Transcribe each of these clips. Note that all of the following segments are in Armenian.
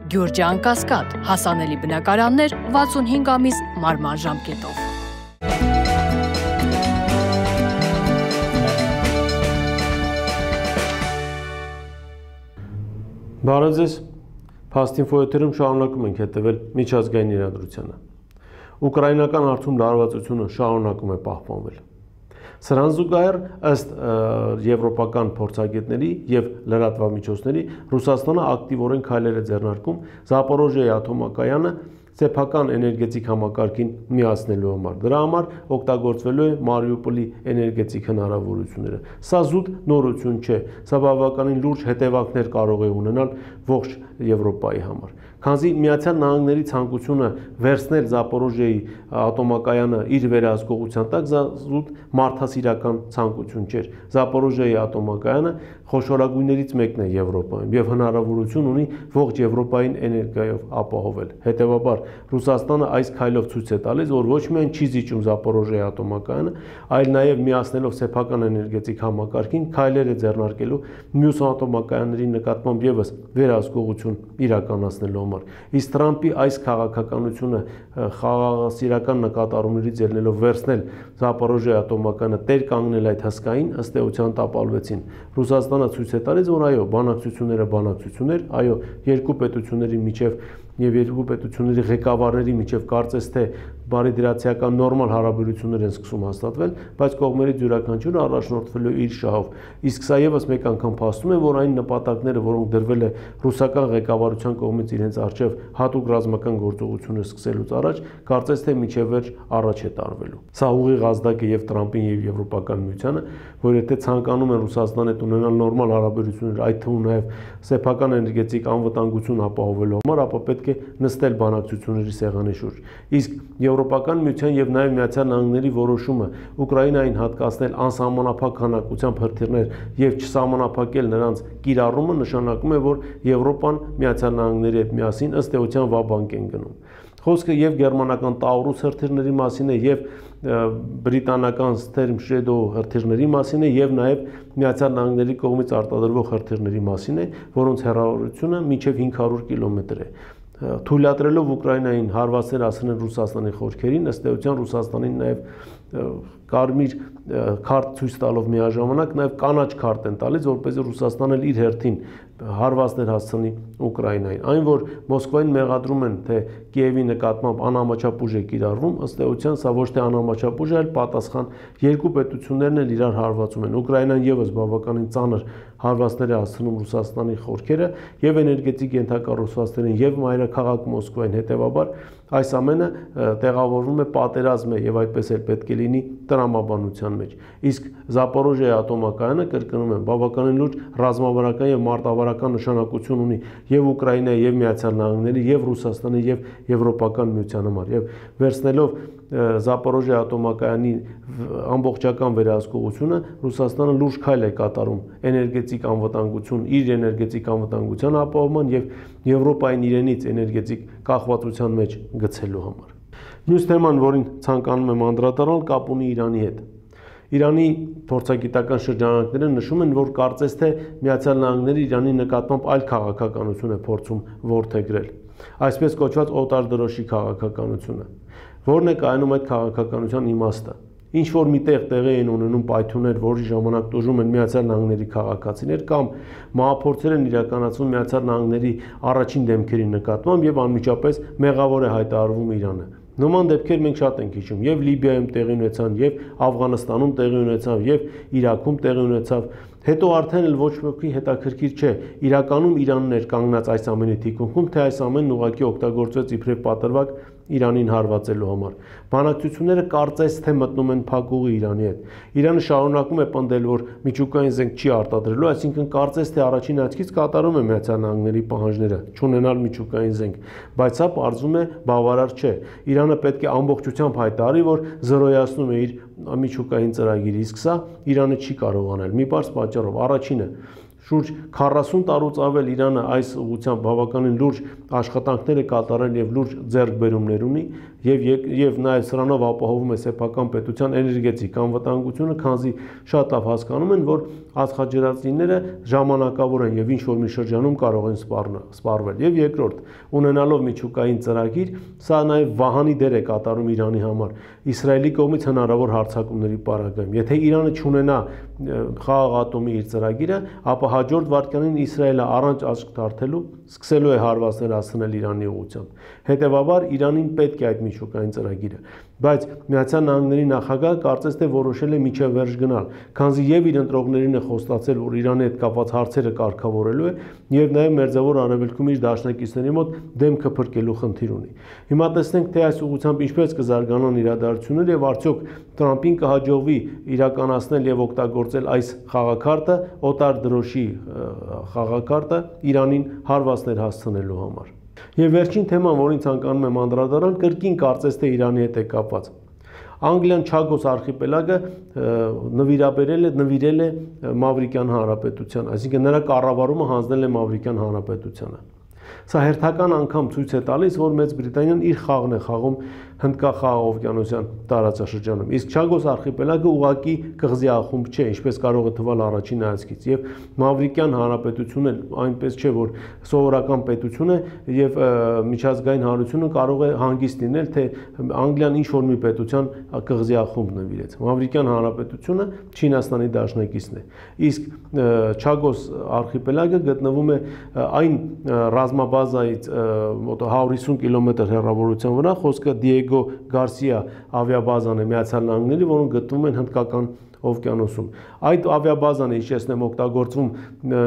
Գյուրջան Կասկադ, հասանելի բնակարաններ 65 ամիս մարման ժամկետով։ Բարև ձեզ, Փաստինֆո եթերում շարունակում ենք հետևել միջազգային իրադրությանը։ Ուկրաինական հարցում լարվածությունը շարունակում է պահպանվել։ Սրան զուգահեռ ըստ եվրոպական փորձագետների եւ լրատվամիջոցների Ռուսաստանը ակտիվորեն քայլեր է ձեռնարկում Զապորոժիայի ատոմակայանը սեփական էներգետիկ համակարգին միացնելու համար։ Դրա համար օգտագործվելու է Մարիուպոլի էներգետիկ հնարավորությունները։ Սա զուտ նորություն չէ, սա բավականին լուրջ հետևանքներ կարող է ունենալ ողջ Եվրոպայի համար։ Քանզի Միացյալ Նահանգների ցանկությունը վերցնել Զապորոժիայի ատոմակայանը իր վերահսկողության տակ զուտ մարդասիրական ցանկություն չէր։ Զապորոժիայի ատոմակայանը խոշորագույններից մեկն է Եվրոպայում եւ հնարավորություն ունի ողջ Եվրոպային էներգիայով ապահովել։ Հետևաբար Ռուսաստանը այս քայլով ցույց է տալիս, որ ոչ միայն չի զիջում Զապորոժիայի ատոմակայանը, այլ նաեւ միացնելով սեփական էներգետիկ համակարգին քայլեր է ձեռնարկելու մյուս ատոմակայանների նկատմամբ եւս վերահսկողություն իրականացնելու համար։ Իսկ Թրամփի այս քաղաքականությունը խաղաղասիրական նկատառումներից ելնելով վերցնել Զապորոժիայի ատոմակայանը տեր կանգնել այդ հսկային ըստ էության տապալվեցին։ Ռուսաստանը ցույց է տալիս, որ այո, բանակցություններ, այո, երկու պետությունների միջև եւ երկու պետությունների ղեկավարների միջև կարծես թե բարիդրացիական նորմալ հարաբերություններ են սկսում հաստատվել, բայց կողմերից յուրաքանչյուրը առաջնորդվելու իր շահով։ Իսկ սա եւս մեկ անգամ փաստում է, որ այն նպատակները, որոնք դրվել է ռուսական ղեկավարության կողմից իրենց արժեվ հատուկ ռազմական գործողություններ սկսելուց առաջ, կարծես թե միջև վերջ առաջ է տարվելու։ Սա ուղիղ ազդակ է եւ Թրամփին եւ Եվրոպական միությանը, որ եթե ցանկանում են Ռուսաստանի հետ ունենալ նորմալ հարաբերություններ, այդ թվում նաեւ սեփական էներգետիկ անվտանգություն ապահովելու համար, ապա պետք է նստել բանակցությունների սեղանի շուրջ։ Իսկ Եվրոպական միության եւ նաեւ Միացյալ Նահանգների որոշումը Ուկրաինային հատկացնել անսահմանափակ քանակությամբ հրթիռներ եւ չսահմանափակել նրանց կիրառումը նշանակում է, որ Եվրոպան Միացյալ Նահանգների հետ միասին ըստ էության վաբանկ են գնում։ Խոսքը եւ գերմանական Տաուրուս հրթիռների մասին է, եւ բրիտանական Storm Shadow հրթիռների մասին է, եւ նաեւ Միացյալ Նահանգների կողմից արտադրվող հրթիռների մասին է, որոնց հեռավորությունը մինչեւ 500 կիլոմետր է։ Թույլատրելով Ուկրաինային հարվածներ հասնել Ռուսաստանի խորքերին, ըստ էության Ռուսաստանին նաեւ կարմիր քարտ ցույց տալով միաժամանակ նաեւ կանաչ քարտ են տալիս, որպեսզի Ռուսաստանն իր հերթին հարվածներ հասցնի Ուկրաինային։ Այն, որ Մոսկվային մեղադրում են, թե Կիևի նկատմամբ անհամաչափ ուժ է կիրառվում, ըստ էության սա ոչ թե անհամաչափ ուժ է, այլ պատասխան երկու պետություններն էլ իրար հարվածում են։ Ուկրաինան եւս բավականին ծանր հարվածներ է հասցնում Ռուսաստանի խորքերը եւ էներգետիկ ենթակառուցվածքներին եւ մայրաքաղաք Մոսկվային, հետեւաբար այս ամենը տեղավորվում է պատերազմ է եւ այդպես էլ պետք է լինի տրամաբանության մեջ։ Իսկ Զապորոժիայի ատոմակայանը, կրկնում եմ, բավականին լուրջ ռազմավարական եւ մարտավարական նշանակություն ունի եւ Ուկրաինայի եւ Միացյալ Նահանգների եւ Ռուսաստանի եւ Եվրոպական միության համար եւ վերցնելով Զապորոժիայի ատոմակայանի ամբողջական վերահսկողությունը Ռուսաստանը լուրջ քայլ է կատարում էներգետիկ անվտանգություն, իր էներգետիկ անվտանգության ապահովման եւ Եվրոպային իրենից էներգետիկ կախվածության մեջ գցելու համար։ Մյուս թեման, որին ցանկանում եմ անդրադառնալ, կապ ունի Իրանի հետ։ Իրանի փորձագիտական շրջանակները նշում են, որ կարծես թե Միացյալ Նահանգները Իրանի նկատմամբ այլ քաղաքականություն է փորձում որդեգրել, այսպես կոչված օտարդրոշի քաղաքականությունը։ Որն է կայանում այդ քաղաքականության իմաստը։ Ինչ որ միտեղ տեղի են ունենում պայթյուններ, որի ժամանակ տուժում են Միացյալ Նահանգների քաղաքացիներ կամ մահափորձեր են իրականացվում Միացյալ Նահանգների առաջին դեմքերի նկատմամբ եւ անմիջապես մեղավոր է հայտարարվում Իրանը։ Նման դեպքեր մենք շատ ենք հիշում, եւ Լիբիայում տեղի ունեցան, եւ Աֆղանստանում տեղի ունեցավ, եւ Իրաքում տեղի ունեցավ։ Հետո արդեն էլ ոչ ոքի հետաքրքիր չէ իրականում Իրանն էր կանգնած այս ամենի թիկունքում, թե այս ամենն ուղղակի օգտագործվեց իբրև պատրվակ Իրանին հարվածելու համար։ Բանակցությունները կարծես թե մտնում են փակուղի Իրանի հետ։ Իրանը շարունակում է պնդել, որ միջուկային զենք չի արտադրելու, այսինքն կարծես թե առաջին աչքից կատարում է Միացյալ Նահանգների պահանջները չունենալ միջուկային զենք, բայց սա պարզվում է բավարար չէ։ Իրանը պետք է ամբողջությամբ հայտարարի, որ զրոյացնում է իր միջուկային ծրագիրը, իսկ սա Իրանը չի կարող անել։ Մի պարզ պատճառով, առաջինը շուրջ 40 տարուց ավել Իրանը այս ուղղությամբ բավականին լուրջ աշխատանքներ է կատարել եւ լուրջ ձեռքբերումներ ունի եւ նաեւ սրանով ապահովում է սեփական պետության էներգետիկ անվտանգությունը, քանզի շատ լավ հասկանում են, որ ածխաջրածինները ժամանակավոր են եւ ինչ որ մի շրջանում կարող են սպառվել։ Եվ երկրորդ, ունենալով միջուկային ծրագիր, սա նաեւ վահանի դեր է կատարում Իրանի համար Իսրայելի կողմից հնարավոր հարձակումների պարագայում։ Եթե Իրանը չունենա խաղաղ ատոմի իր ծրագիրը, ապա հաջորդ վայրկյանին Իսրայելը առանց աչք դարձնելու սկսելու է հարվածներ հասցնել Իրանի ուղղությամբ։ Հետևաբար Իրանին պետք է այդ միջուկային ծրագիրը, բայց Միացյալ Նահանգների նախագահը կարծես թե որոշել է միջև վերջ գնալ, քանզի եւ իր ընտրողներին է խոստացել, որ Իրանի հետ կապված հարցերը կարգավորելու է եւ նաեւ Մերձավոր Արևելքում իր դաշնակիցների մոտ դեմքը փրկելու խնդիր ունի։ Հիմա տեսնենք, թե այս ուղղությամբ ինչպես կզարգանան իրադարձությունները եւ արդյոք Տրամփին կհաջողվի իրականացնել եւ օգտագործել այս խաղակարտը, օտար դրոշի խաղակարտը Իրանին հարվածներ հասցնելու համար։ Եվ վերջին թեման, որին ցանկանում եմ անդրադառնալ, կրկին կարծես թե Իրանի հետ է կապված։ Անգլիան Չագոս արխիպելագը նվիրել է Մավրիկյան Հանրապետության, այսինքն նրա կառավարումը հանձնել է Մավրիկյան Հանրապետությանը։ Սա հերթական անգամ ցույց է տալիս, որ Մեծ Բրիտանիան իր խաղն է խաղում Հնդկախաղաղօվկիանոսյան տարածաշրջանում, իսկ Չագոս արխիպելագը ուղղակի կղզի ախումբ չէ, ինչպես կարող է թվալ առաջին հայացքից, եւ Մավրիկյան Հանրապետությունը այնպես չէ, որ սովորական պետություն է եւ միջազգային հանրությունը կարող է հանգիստ լինել, թե Անգլիան ինչ որ մի պետության կղզի ախումբ նվիրեց։ Մավրիկյան Հանրապետությունը Չինաստանի դաշնակիցն է, իսկ Չագոս արխիպելագը գտնվում է այն ռազմաբազայից մոտ 150 կիլոմետր հեռավորության վրա, խոսքը Դիեգո Գարսիա ավիաբազան է Միացյալ Նահանգների, որոնք գտնվում են Հնդկական օվկիանոսում։ Այդ ավիաբազան է, իհարկե, օգտագործվում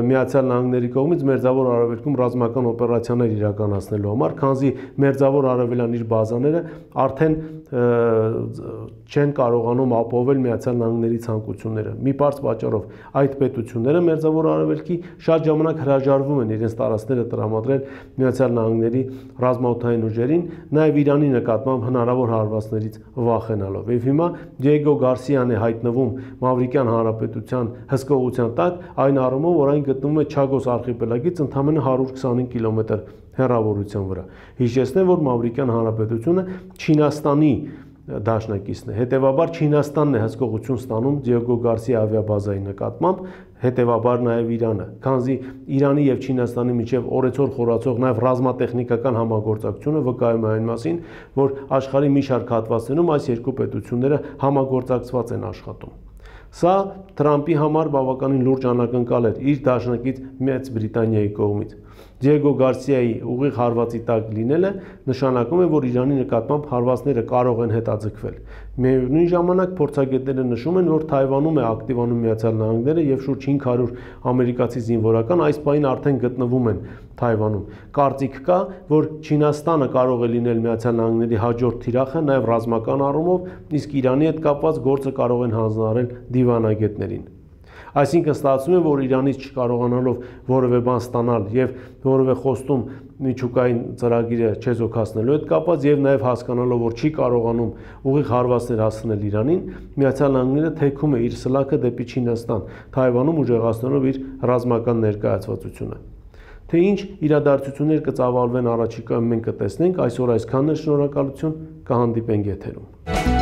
Միացյալ Նահանգների կողմից Մերձավոր Արևելքում ռազմական օպերացիաներ իրականացնելու համար, քանզի Մերձավոր Արևելյան իր բազաները արդեն չեն կարողանում ապահովել Միացյալ Նահանգների ցանկությունները։ Մի պարզ պատճառով այդ պետությունները Մերձավոր Արևելքի շատ ժամանակ հրաժարվում են իրենց տարածքները տրամադրել Միացյալ Նահանգների ռազմաօդային ուժերին, նաև Իրանի նկատմամբ հնարավոր հարվածներից վախենալով։ Եվ հիմա Դիեգո Գարսիան է հայտնվում Մավրիկյան Հանրապետության հսկողության տակ, այն առումով, որ այն գտնվում է Չագոս արխիպելագից ընդամենը 125 կիլոմետր հեռավորության վրա։ Հիշեցնեմ, որ Մավրիկյան Հանրապետությունը Չինաստանի դաշնակիցն է, հետևաբար Չինաստանն է հսկողություն ստանում Դիեգո Գարսիա ավիաբազայի նկատմամբ, հետևաբար նաև Իրանը, քանզի Իրանի եւ Չինաստանի միջև օրեցօր խորացող նաև ռազմատեխնիկական համագործակցությունը վկայում է այն մասին, որ աշխարհի մի շարք հատվածներում այս երկու պետությունները համագործակցված են աշխատում։ Սա Թրամփի համար բավականին լուրջ անակնկալ էր իր դաշնակից Մեծ Բրիտանիայի կողմից։ Դիեգո Գարսիայի ուղիղ հարվածի տակ լինելը նշանակում է, որ Իրանի նկատմամբ հարվածները կարող են հետաձգվել։ Միևնույն ժամանակ փորձագետները նշում են, որ Թայվանում է ակտիվանում Միացյալ Նահանգները եւ շուրջ 500 ամերիկացի զինվորական այս պահին արդեն գտնվում են Թայվանում։ Կարծիք կա, որ Չինաստանը կարող է լինել Միացյալ Նահանգների հաջորդ թիրախը նաև ռազմական առումով, իսկ Իրանի հետ կապված գործը կարող են հանձնարարել դիվանագետներին։ Այսինքն ստացվում է, որ Իրանից չկարողանալով որևէ բան ստանալ եւ որևէ խոստում միջուկային ծրագիրը չեզոքացնելու հետ կապված եւ նաեւ հասկանալով, որ չի կարողանում ուղիղ հարվածներ հասցնել Իրանին, Միացյալ Նահանգները թեքում է իր սլաքը դեպի Չինաստան, Թայվանում ուժեղացնելով իր ռազմական ներկայացվածությունը։ Թե ինչ իրադարձություններ կծավալվեն առաջիկայում մենք կտեսնենք, այսօր այսքանն է, շնորհակալություն, կհանդիպենք եթերում։